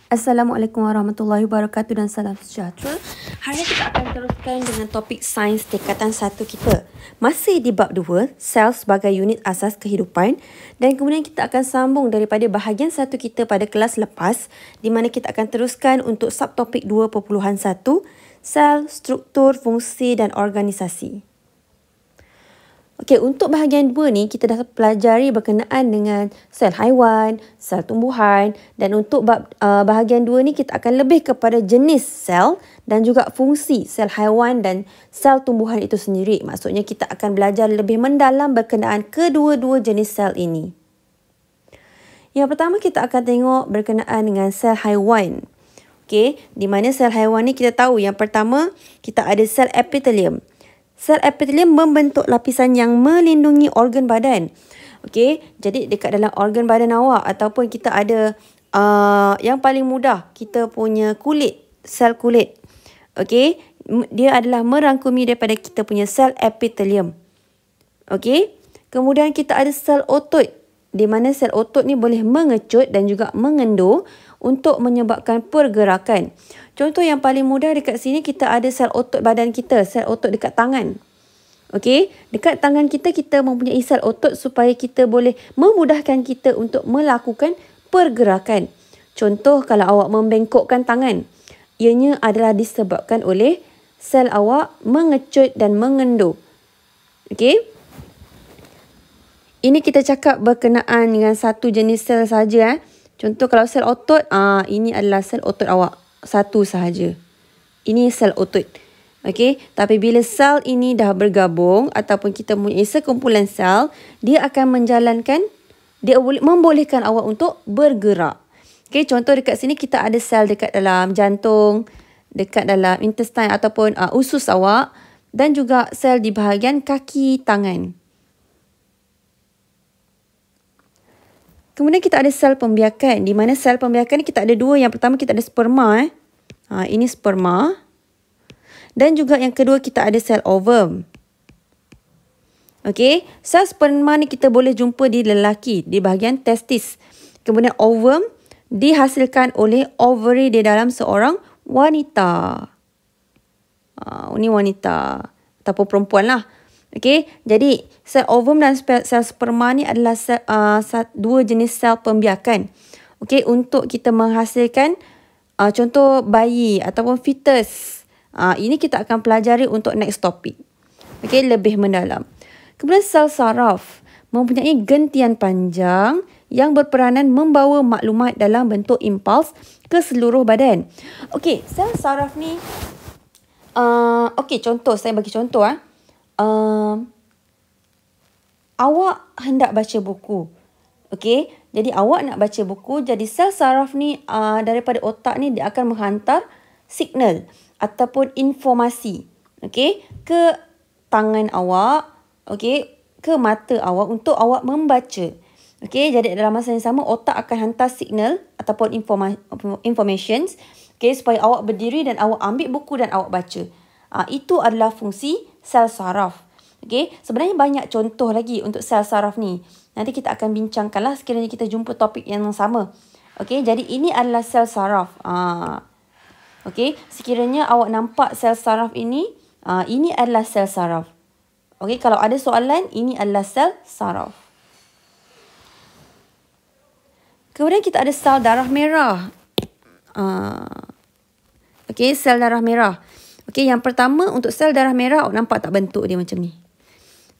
Assalamualaikum warahmatullahi wabarakatuh dan salam sejahtera. Hari ini kita akan teruskan dengan topik sains tingkatan 1 kita. Masih di bab 2, sel sebagai unit asas kehidupan, dan kemudian kita akan sambung daripada bahagian 1 kita pada kelas lepas, di mana kita akan teruskan untuk subtopik 2.1, sel, struktur, fungsi dan organisasi. Okey, untuk bahagian 2 ni kita dah pelajari berkenaan dengan sel haiwan, sel tumbuhan, dan untuk bahagian 2 ni kita akan lebih kepada jenis sel dan juga fungsi sel haiwan dan sel tumbuhan itu sendiri. Maksudnya kita akan belajar lebih mendalam berkenaan kedua-dua jenis sel ini. Yang pertama kita akan tengok berkenaan dengan sel haiwan. Okey, di mana sel haiwan ni kita tahu yang pertama kita ada sel epitelium. Sel epitelium membentuk lapisan yang melindungi organ badan. Okey, jadi dekat dalam organ badan awak ataupun kita ada yang paling mudah kita punya kulit, sel kulit. Okey, dia adalah merangkumi daripada kita punya sel epitelium. Okey, kemudian kita ada sel otot, di mana sel otot ni boleh mengecut dan juga mengendur untuk menyebabkan pergerakan. Contoh yang paling mudah dekat sini kita ada sel otot badan kita, sel otot dekat tangan. Okey, dekat tangan kita mempunyai sel otot supaya kita boleh memudahkan kita untuk melakukan pergerakan. Contoh kalau awak membengkokkan tangan, ianya adalah disebabkan oleh sel awak mengecut dan mengendur. Okey. Ini kita cakap berkenaan dengan satu jenis sel saja. Contoh kalau sel otot, ini adalah sel otot awak. Satu sahaja. Ini sel otot. Okey, tapi bila sel ini dah bergabung ataupun kita mempunyai sekumpulan sel, dia akan menjalankan, dia membolehkan awak untuk bergerak. Okey, contoh dekat sini kita ada sel dekat dalam jantung, dekat dalam intestine ataupun usus awak dan juga sel di bahagian kaki tangan. Kemudian kita ada sel pembiakan. Di mana sel pembiakan ni kita ada dua. Yang pertama kita ada sperma. Ini sperma. Dan juga yang kedua kita ada sel ovum. Okey. Sel sperma ni kita boleh jumpa di lelaki. Di bahagian testis. Kemudian ovum dihasilkan oleh ovary di dalam seorang wanita. Ini wanita. Ataupun perempuan lah. Okey, jadi sel ovum dan sel sperma ni adalah dua jenis sel pembiakan. Okey, untuk kita menghasilkan contoh bayi ataupun fetus. Ini kita akan pelajari untuk next topic. Okey, lebih mendalam. Kemudian sel saraf mempunyai gentian panjang yang berperanan membawa maklumat dalam bentuk impuls ke seluruh badan. Okey, sel saraf ni okey, contoh saya bagi contoh awak hendak baca buku. Okey, jadi awak nak baca buku, jadi sel saraf ni daripada otak ni dia akan menghantar signal ataupun informasi, okey, ke tangan awak, okey, ke mata awak untuk awak membaca. Okey, jadi dalam masa yang sama otak akan hantar signal ataupun informations, okey, supaya awak berdiri dan awak ambil buku dan awak baca. Itu adalah fungsi sel saraf. Okey, sebenarnya banyak contoh lagi untuk sel saraf ni. Nanti kita akan bincangkanlah sekiranya kita jumpa topik yang sama. Okey, jadi ini adalah sel saraf. Okey, sekiranya awak nampak sel saraf ini adalah sel saraf. Okey, kalau ada soalan, ini adalah sel saraf. Kemudian kita ada sel darah merah. Okey, sel darah merah. Okey, yang pertama untuk sel darah merah, awak nampak tak bentuk dia macam ni?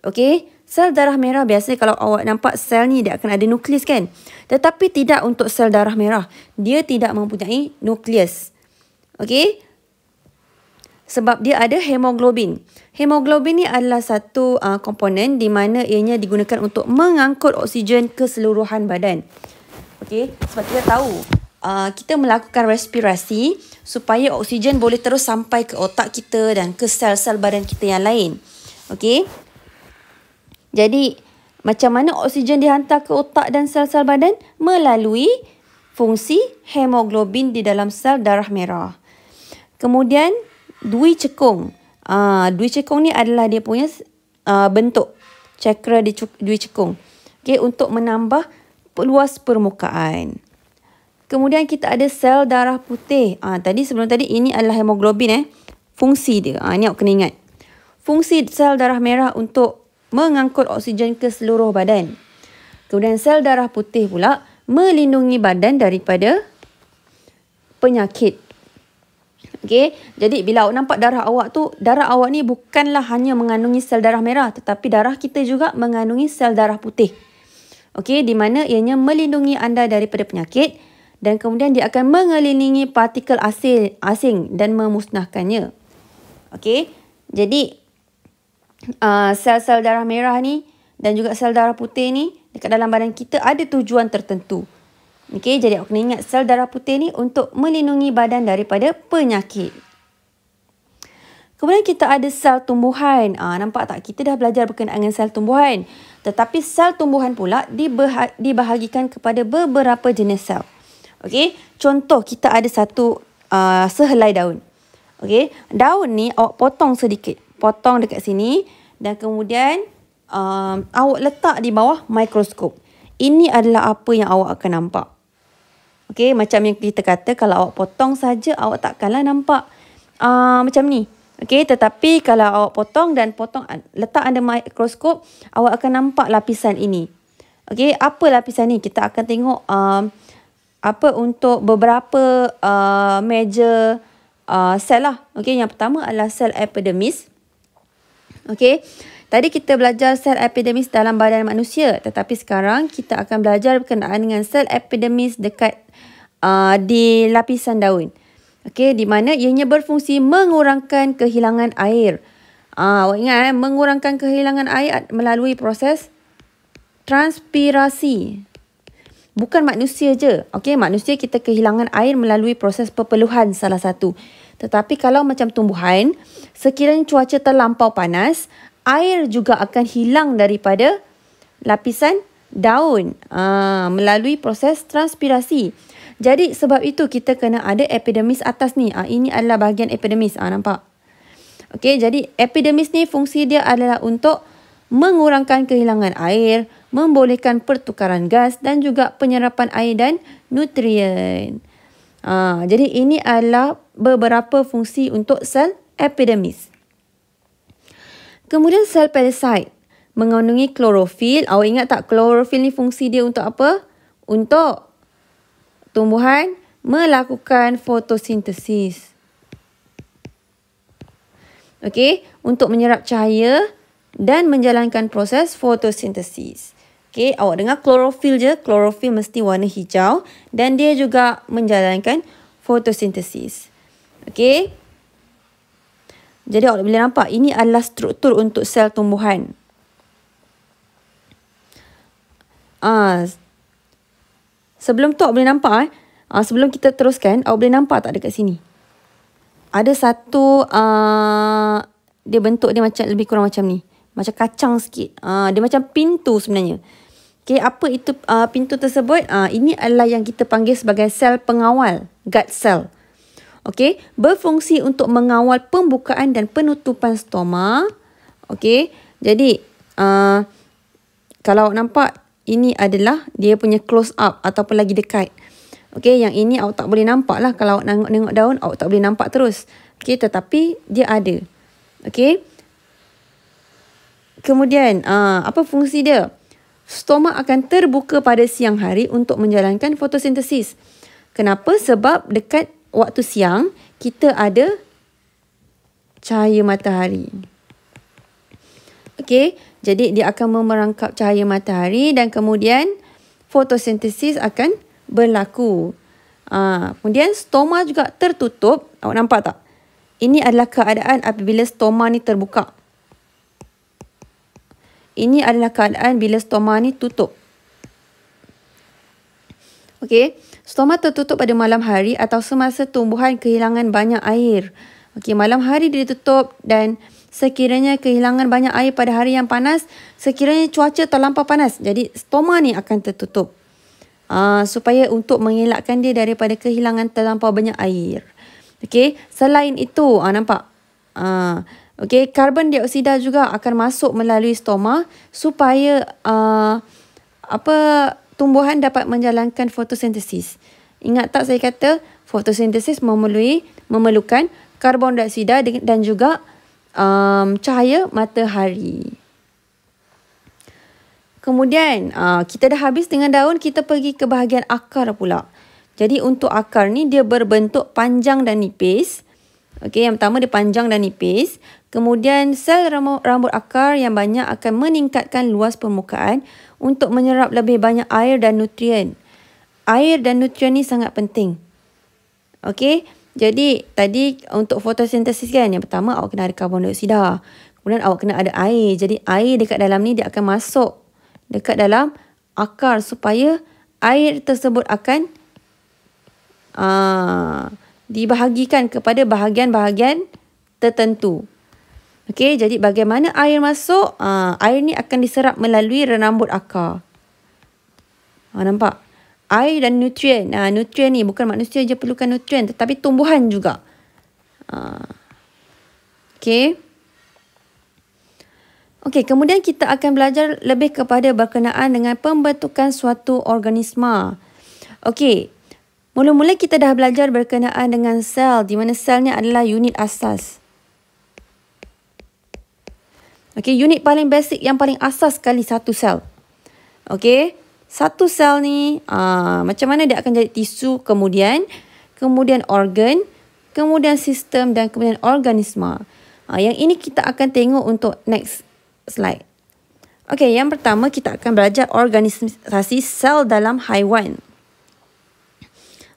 Okey, sel darah merah biasanya kalau awak nampak sel ni dia akan ada nukleus kan? Tetapi tidak untuk sel darah merah. Dia tidak mempunyai nukleus. Okey? Sebab dia ada hemoglobin. Hemoglobin ni adalah satu komponen di mana ianya digunakan untuk mengangkut oksigen ke seluruhan badan. Okey, sebab kita tahu kita melakukan respirasi supaya oksigen boleh terus sampai ke otak kita dan ke sel-sel badan kita yang lain. Okey. Jadi, macam mana oksigen dihantar ke otak dan sel-sel badan? Melalui fungsi hemoglobin di dalam sel darah merah. Kemudian, dui cekung. Dui cekung ni adalah dia punya bentuk. Cakra di dui cekung. Okey, untuk menambah luas permukaan. Kemudian kita ada sel darah putih. Sebelum tadi ini adalah hemoglobin. Fungsi dia. Ini awak kena ingat. Fungsi sel darah merah untuk mengangkut oksigen ke seluruh badan. Kemudian sel darah putih pula melindungi badan daripada penyakit. Okey, jadi bila awak nampak darah awak ni bukanlah hanya mengandungi sel darah merah, tetapi darah kita juga mengandungi sel darah putih. Okey, di mana ianya melindungi anda daripada penyakit dan kemudian dia akan mengelilingi partikel asing dan memusnahkannya. Okey, jadi sel-sel darah merah ni dan juga sel darah putih ni dekat dalam badan kita ada tujuan tertentu. Okey, jadi awak kena ingat sel darah putih ni untuk melindungi badan daripada penyakit. Kemudian kita ada sel tumbuhan. Nampak tak? Kita dah belajar berkenaan dengan sel tumbuhan. Tetapi sel tumbuhan pula dibahagikan kepada beberapa jenis sel. Okey, contoh kita ada satu sehelai daun. Okey, daun ni awak potong sedikit. Potong dekat sini dan kemudian awak letak di bawah mikroskop. Ini adalah apa yang awak akan nampak. Okey, macam yang kita kata kalau awak potong saja awak takkanlah nampak macam ni. Okey, tetapi kalau awak potong letak under mikroskop, awak akan nampak lapisan ini. Okey, apa lapisan ni? Kita akan tengok untuk beberapa major sel lah. Okey, yang pertama adalah sel epidermis. Okey, tadi kita belajar sel epidermis dalam badan manusia, tetapi sekarang kita akan belajar berkenaan dengan sel epidermis dekat di lapisan daun. Okey, di mana ianya berfungsi mengurangkan kehilangan air. Awak ingat mengurangkan kehilangan air melalui proses transpirasi. Bukan manusia je. Okey, manusia kita kehilangan air melalui proses perpeluhan salah satu. Tetapi kalau macam tumbuhan, sekiranya cuaca terlampau panas, air juga akan hilang daripada lapisan daun melalui proses transpirasi. Jadi sebab itu kita kena ada epidermis atas ni. Ini adalah bahagian epidermis. Nampak? Okey, jadi epidermis ni fungsi dia adalah untuk mengurangkan kehilangan air, membolehkan pertukaran gas dan juga penyerapan air dan nutrien. Jadi ini adalah beberapa fungsi untuk sel epidermis. Kemudian sel pelisaid mengandungi klorofil. Awak ingat tak klorofil ni fungsi dia untuk apa? Untuk tumbuhan melakukan fotosintesis. Okey, untuk menyerap cahaya dan menjalankan proses fotosintesis. Okey, awak dengar klorofil je. Klorofil mesti warna hijau dan dia juga menjalankan fotosintesis. Okey. Jadi awak boleh nampak ini adalah struktur untuk sel tumbuhan. Sebelum tu awak boleh nampak sebelum kita teruskan, awak boleh nampak tak dekat sini? Ada satu dia bentuk dia macam lebih kurang macam ni. Macam kacang sikit. Dia macam pintu sebenarnya. Okey, apa itu pintu tersebut? Ini adalah yang kita panggil sebagai sel pengawal, guard cell. Okey, berfungsi untuk mengawal pembukaan dan penutupan stoma. Okey, jadi kalau awak nampak ini adalah dia punya close up ataupun lagi dekat. Okey, yang ini awak tak boleh nampak lah. Kalau awak tengok daun, awak tak boleh nampak terus. Okey, tetapi dia ada. Okey. Kemudian, apa fungsi dia? Stoma akan terbuka pada siang hari untuk menjalankan fotosintesis. Kenapa? Sebab dekat waktu siang, kita ada cahaya matahari. Okey, jadi dia akan memerangkap cahaya matahari dan kemudian fotosintesis akan berlaku. Kemudian stoma juga tertutup. Awak nampak tak? Ini adalah keadaan apabila stoma ni terbuka. Ini adalah keadaan bila stoma ni tutup. Okey, stoma tertutup pada malam hari atau semasa tumbuhan kehilangan banyak air. Okey, malam hari dia tutup dan sekiranya kehilangan banyak air pada hari yang panas, sekiranya cuaca terlampau panas, jadi stoma ni akan tertutup. Supaya untuk mengelakkan dia daripada kehilangan terlampau banyak air. Okey, selain itu, nampak? Okey, karbon dioksida juga akan masuk melalui stoma supaya tumbuhan dapat menjalankan fotosintesis. Ingat tak saya kata fotosintesis memerlukan karbon dioksida dan juga cahaya matahari. Kemudian kita dah habis dengan daun, kita pergi ke bahagian akar pula. Jadi untuk akar ni dia berbentuk panjang dan nipis. Okey, yang pertama dia panjang dan nipis. Kemudian sel rambut akar yang banyak akan meningkatkan luas permukaan untuk menyerap lebih banyak air dan nutrien. Air dan nutrien ni sangat penting. Okey, jadi tadi untuk fotosintesis kan, yang pertama awak kena ada karbon dioksida. Kemudian awak kena ada air. Jadi air dekat dalam ni dia akan masuk dekat dalam akar supaya air tersebut akan dibahagikan kepada bahagian-bahagian tertentu. Okey, jadi bagaimana air masuk? Air ni akan diserap melalui renambut akar. Nampak? Air dan nutrien. Nutrien ni bukan manusia je perlukan nutrien, tetapi tumbuhan juga. Okey. Okey, kemudian kita akan belajar lebih kepada berkenaan dengan pembentukan suatu organisma. Okey. Mula-mula kita dah belajar berkenaan dengan sel, di mana sel ni adalah unit asas. Okey, unit paling basic yang paling asas sekali satu sel. Okey, satu sel ni macam mana dia akan jadi tisu, kemudian organ, kemudian sistem dan kemudian organisma. Yang ini kita akan tengok untuk next slide. Okey, yang pertama kita akan belajar organisasi sel dalam haiwan.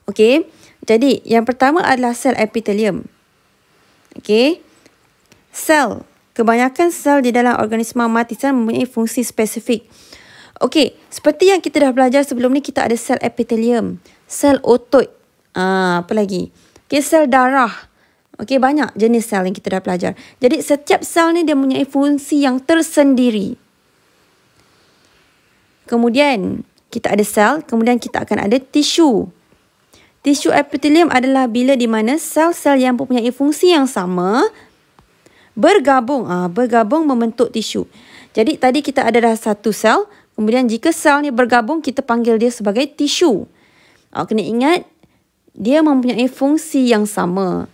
Okey, jadi yang pertama adalah sel epitelium. Okey, sel. Kebanyakan sel di dalam organisma mati mempunyai fungsi spesifik. Okey, seperti yang kita dah belajar sebelum ni, kita ada sel epitelium, sel otot, apa lagi? Okey, sel darah. Okey, banyak jenis sel yang kita dah belajar. Jadi setiap sel ni dia mempunyai fungsi yang tersendiri. Kemudian kita ada sel, kemudian kita akan ada tisu. Tisu epitelium adalah bila di mana sel-sel yang mempunyai fungsi yang sama bergabung membentuk tisu. Jadi tadi kita ada dah satu sel, kemudian jika sel ni bergabung, kita panggil dia sebagai tisu. Kena ingat, dia mempunyai fungsi yang sama.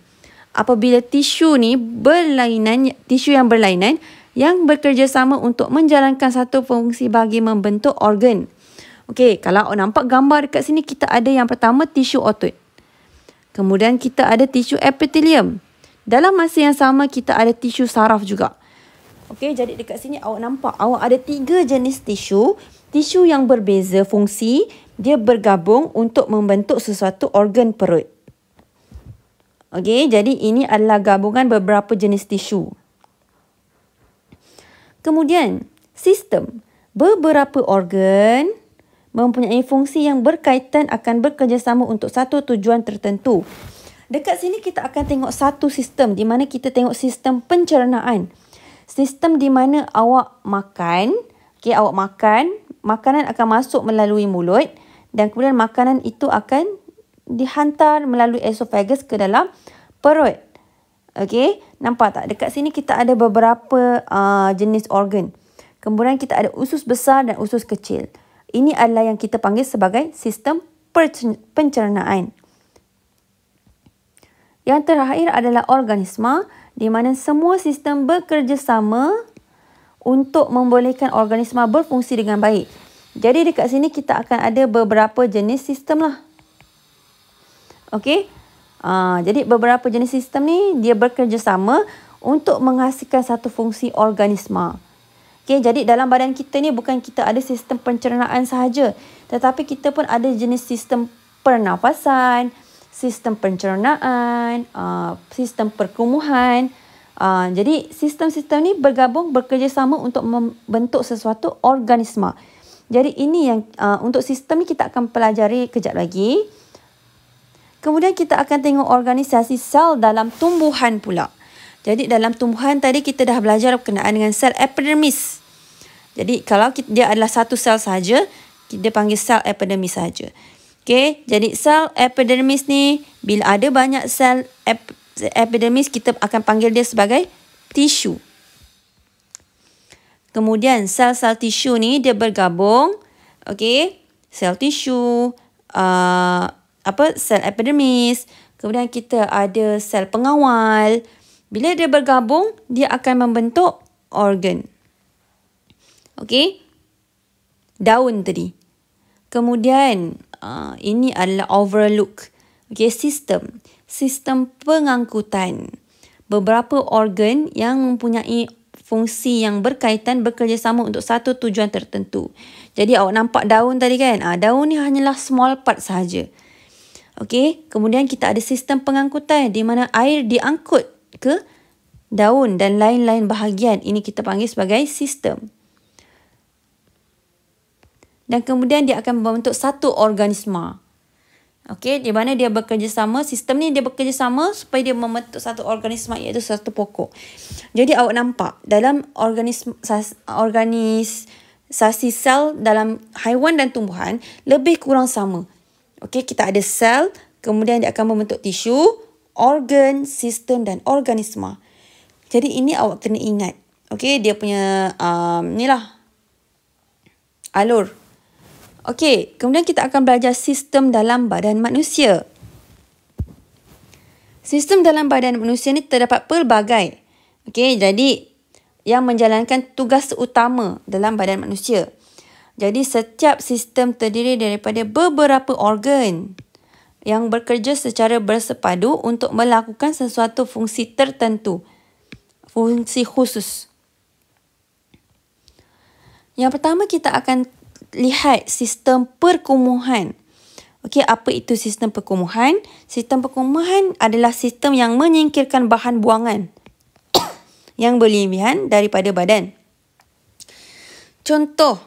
Apabila tisu ni berlainan, tisu yang berlainan yang bekerjasama untuk menjalankan satu fungsi bagi membentuk organ. Okey, kalau awak nampak gambar dekat sini, kita ada yang pertama tisu otot. Kemudian kita ada tisu epitelium. Dalam masa yang sama, kita ada tisu saraf juga. Okey, jadi dekat sini awak nampak, awak ada 3 jenis tisu. Tisu yang berbeza fungsi, dia bergabung untuk membentuk sesuatu organ perut. Okey, jadi ini adalah gabungan beberapa jenis tisu. Kemudian, sistem. Beberapa organ mempunyai fungsi yang berkaitan akan bekerjasama untuk satu tujuan tertentu. Dekat sini kita akan tengok satu sistem di mana kita tengok sistem pencernaan. Sistem di mana awak makan, okey, awak makan, makanan akan masuk melalui mulut dan kemudian makanan itu akan dihantar melalui esophagus ke dalam perut. Okey, nampak tak? Dekat sini kita ada beberapa jenis organ. Kemudian kita ada usus besar dan usus kecil. Ini adalah yang kita panggil sebagai sistem pencernaan. Yang terakhir adalah organisma, di mana semua sistem bekerjasama untuk membolehkan organisma berfungsi dengan baik. Jadi dekat sini kita akan ada beberapa jenis sistem lah. Okey. Jadi beberapa jenis sistem ni dia bekerjasama untuk menghasilkan satu fungsi organisma. Okey, jadi dalam badan kita ni bukan kita ada sistem pencernaan sahaja, tetapi kita pun ada jenis sistem pernafasan, sistem pencernaan, sistem perkumuhan. Jadi sistem-sistem ni bergabung bekerjasama untuk membentuk sesuatu organisma. Jadi ini yang untuk sistem ni kita akan pelajari kejap lagi. Kemudian kita akan tengok organisasi sel dalam tumbuhan pula. Jadi dalam tumbuhan tadi kita dah belajar berkenaan dengan sel epidermis. Jadi kalau dia adalah satu sel saja, kita panggil sel epidermis saja. Okey, jadi sel epidermis ni bila ada banyak sel epidermis, kita akan panggil dia sebagai tisu. Kemudian sel-sel tisu ni dia bergabung. Okey, sel tisu, sel epidermis. Kemudian kita ada sel pengawal. Bila dia bergabung, dia akan membentuk organ. Okey. Daun tadi. Kemudian ini adalah overlook. Okey, sistem pengangkutan. Beberapa organ yang mempunyai fungsi yang berkaitan bekerjasama untuk satu tujuan tertentu. Jadi awak nampak daun tadi kan? Daun ni hanyalah small part sahaja. Okey, kemudian kita ada sistem pengangkutan di mana air diangkut ke daun dan lain-lain bahagian. Ini kita panggil sebagai sistem. Dan kemudian dia akan membentuk satu organisma. Okey, di mana dia bekerjasama, sistem ni dia bekerjasama supaya dia membentuk satu organisma, iaitu satu pokok. Jadi awak nampak dalam organisasi sel dalam haiwan dan tumbuhan lebih kurang sama. Okey, kita ada sel, kemudian dia akan membentuk tisu, organ, sistem dan organisma. Jadi ini awak kena ingat. Okey, dia punya alur. Okey, kemudian kita akan belajar sistem dalam badan manusia. Sistem dalam badan manusia ni terdapat pelbagai. Okey, jadi yang menjalankan tugas utama dalam badan manusia. Jadi setiap sistem terdiri daripada beberapa organ yang bekerja secara bersepadu untuk melakukan sesuatu fungsi tertentu. Fungsi khusus. Yang pertama kita akan lihat sistem perkumuhan. Okey, apa itu sistem perkumuhan? Sistem perkumuhan adalah sistem yang menyingkirkan bahan buangan yang berlebihan daripada badan. Contoh,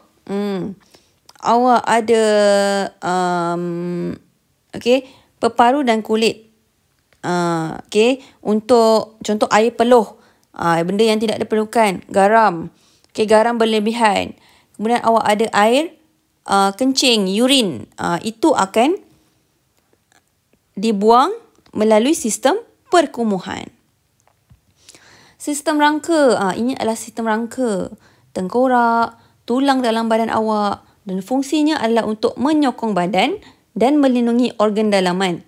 awak ada peparu dan kulit. Untuk contoh air peluh, benda yang tidak diperlukan, garam. Garam berlebihan. Kemudian awak ada air kencing, urin. Itu akan dibuang melalui sistem perkumuhan. Sistem rangka. Ini adalah sistem rangka. Tengkorak, tulang dalam badan awak. Dan fungsinya adalah untuk menyokong badan dan melindungi organ dalaman.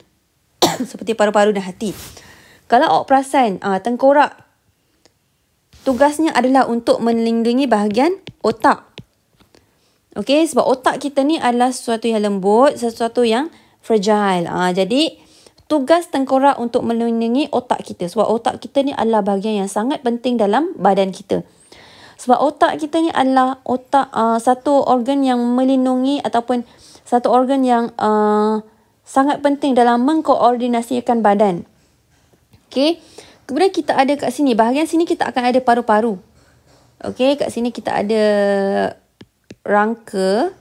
Seperti paru-paru dan hati. Kalau awak perasan, tengkorak, tugasnya adalah untuk melindungi bahagian otak. Okey, sebab otak kita ni adalah sesuatu yang lembut, sesuatu yang fragile. Jadi, tugas tengkorak untuk melindungi otak kita. Sebab otak kita ni adalah bahagian yang sangat penting dalam badan kita. Sebab otak kita ni adalah satu organ yang melindungi ataupun satu organ yang sangat penting dalam mengkoordinasikan badan. Okey. Kemudian kita ada kat sini, bahagian sini kita akan ada paru-paru. Okey, kat sini kita ada rangka.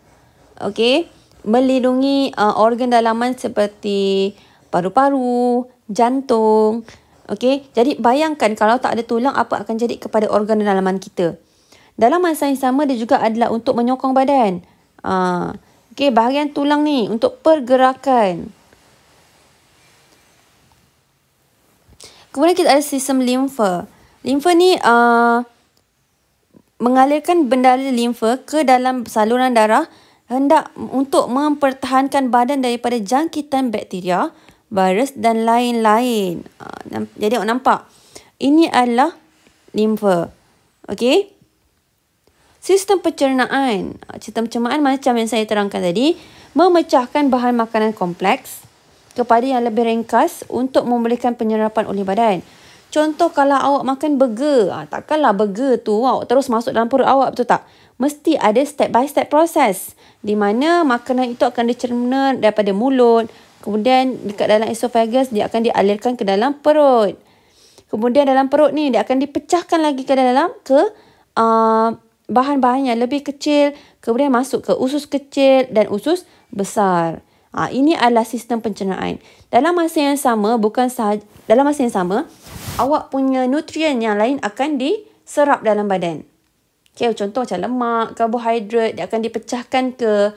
Okey, melindungi organ dalaman seperti paru-paru, jantung. Okey, jadi bayangkan kalau tak ada tulang, apa akan jadi kepada organ dalaman kita. Dalam masa yang sama, dia juga adalah untuk menyokong badan. Okey, bahagian tulang ni untuk pergerakan. Kemudian kita ada sistem limfa. Limfa ni mengalirkan bendara limfa ke dalam saluran darah hendak untuk mempertahankan badan daripada jangkitan bakteria, virus dan lain-lain. Jadi awak nampak, ini adalah limfa. Okey. Sistem pencernaan. Sistem pencernaan macam yang saya terangkan tadi, memecahkan bahan makanan kompleks kepada yang lebih ringkas untuk membolehkan penyerapan oleh badan. Contoh kalau awak makan burger, takkanlah burger tu awak terus masuk dalam perut awak, betul tak? Mesti ada step by step proses di mana makanan itu akan dicerna daripada mulut, kemudian dekat dalam esophagus dia akan dialirkan ke dalam perut. Kemudian dalam perut ni dia akan dipecahkan lagi ke dalam bahan-bahan yang lebih kecil, kemudian masuk ke usus kecil dan usus besar. Ini adalah sistem pencernaan. Dalam masa yang sama, awak punya nutrien yang lain akan diserap dalam badan. Okay, contoh macam lemak, karbohidrat, dia akan dipecahkan ke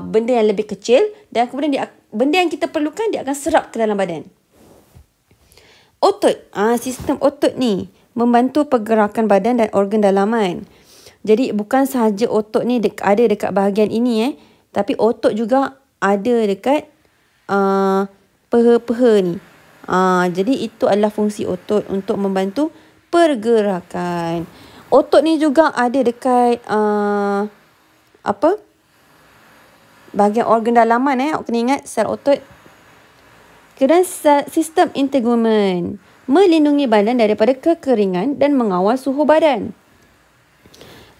benda yang lebih kecil dan kemudian benda yang kita perlukan dia akan serap ke dalam badan. Otot. Sistem otot ni membantu pergerakan badan dan organ dalaman. Jadi bukan sahaja otot ni ada dekat bahagian ini, tapi otot juga ada dekat peha-peha ni. Jadi itu adalah fungsi otot untuk membantu pergerakan. Otot ni juga ada dekat bahagian organ dalaman awak kena ingat sel otot. Kemudian sistem integumen melindungi badan daripada kekeringan dan mengawal suhu badan.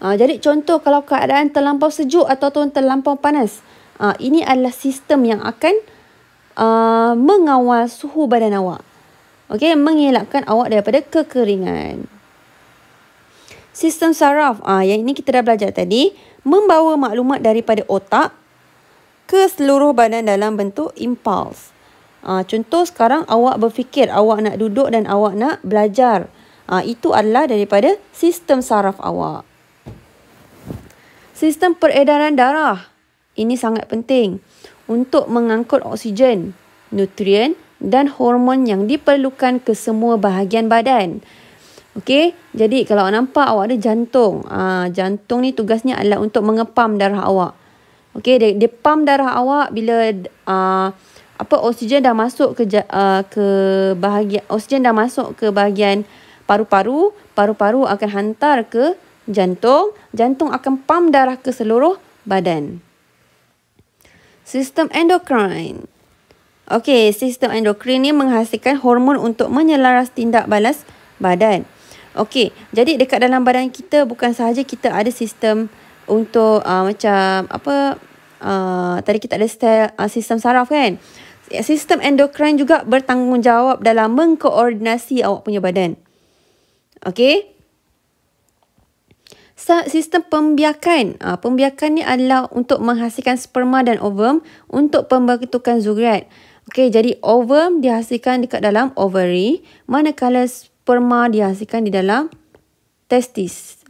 Jadi contoh kalau keadaan terlampau sejuk ataupun terlampau panas, ini adalah sistem yang akan mengawal suhu badan awak. Okey, mengelakkan awak daripada kekeringan. Sistem saraf, yang ini kita dah belajar tadi, membawa maklumat daripada otak ke seluruh badan dalam bentuk impuls. Contoh sekarang awak berfikir awak nak duduk dan awak nak belajar. Itu adalah daripada sistem saraf awak. Sistem peredaran darah. Ini sangat penting untuk mengangkut oksigen, nutrien dan hormon yang diperlukan ke semua bahagian badan. Okey, jadi kalau nampak awak ada jantung. Jantung ni tugasnya adalah untuk mengepam darah awak. Okey, dia pam darah awak bila oksigen dah masuk ke bahagian oksigen dah masuk ke bahagian paru-paru, paru-paru akan hantar ke jantung, jantung akan pam darah ke seluruh badan. Sistem endokrin. Okey, sistem endokrin ni menghasilkan hormon untuk menyelaras tindak balas badan. Okey, jadi dekat dalam badan kita bukan sahaja kita ada sistem untuk tadi kita ada sistem saraf kan. Sistem endokrin juga bertanggungjawab dalam mengkoordinasi awak punya badan. Okey. Sistem pembiakan. Pembiakan ni adalah untuk menghasilkan sperma dan ovum untuk pembentukan zuriat. Okey, jadi ovum dihasilkan dekat dalam ovary, manakala sperma dihasilkan di dalam testis.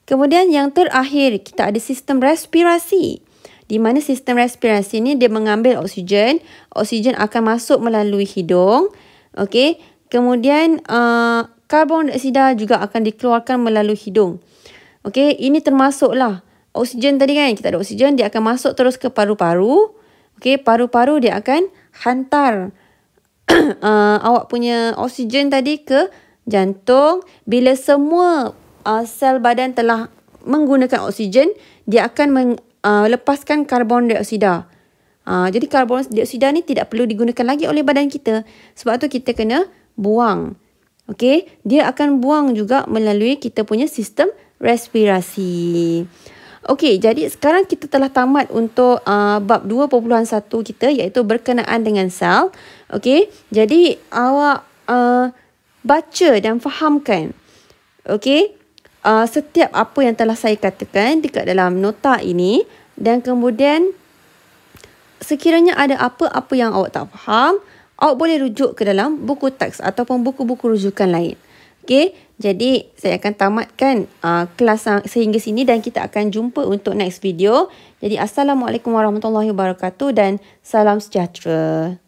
Kemudian yang terakhir, kita ada sistem respirasi. Di mana sistem respirasi ni dia mengambil oksigen. Oksigen akan masuk melalui hidung. Okey. Kemudian karbon dioksida juga akan dikeluarkan melalui hidung. Okey, ini termasuklah oksigen tadi kan. Kita ada oksigen, dia akan masuk terus ke paru-paru. Okey, paru-paru dia akan hantar awak punya oksigen tadi ke jantung. Bila semua sel badan telah menggunakan oksigen, dia akan lepaskan karbon dioksida. Jadi karbon dioksida ni tidak perlu digunakan lagi oleh badan kita. Sebab tu kita kena buang. Okey, dia akan buang juga melalui kita punya sistem respirasi. Okey, jadi sekarang kita telah tamat untuk bab 2.1 kita, iaitu berkenaan dengan sel. Okey, jadi awak baca dan fahamkan. Okey, setiap apa yang telah saya katakan dekat dalam nota ini, dan kemudian sekiranya ada apa-apa yang awak tak faham, awak boleh rujuk ke dalam buku teks ataupun buku-buku rujukan lain. Okey, jadi saya akan tamatkan kelas sehingga sini dan kita akan jumpa untuk next video. Jadi Assalamualaikum warahmatullahi wabarakatuh dan salam sejahtera.